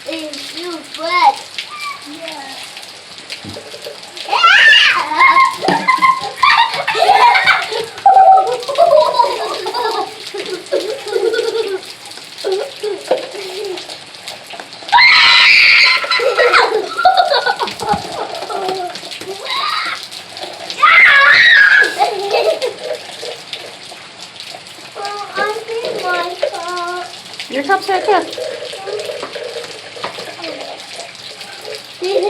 It's too wet. Yeah. Your cup's right there. In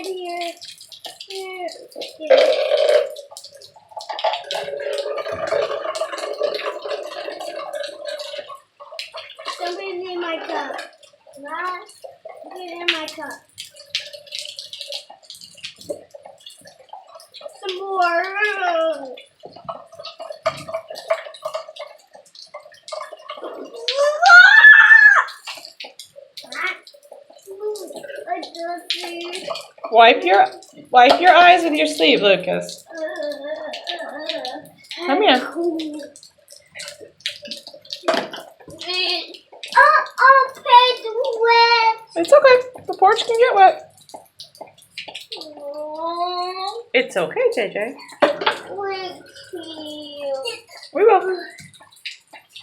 here. Here. Somebody in my cup. Put it in my cup. Some more. Wipe your eyes with your sleeve, Lucas. Come here. It's okay. The porch can get wet. It's okay, JJ. We will.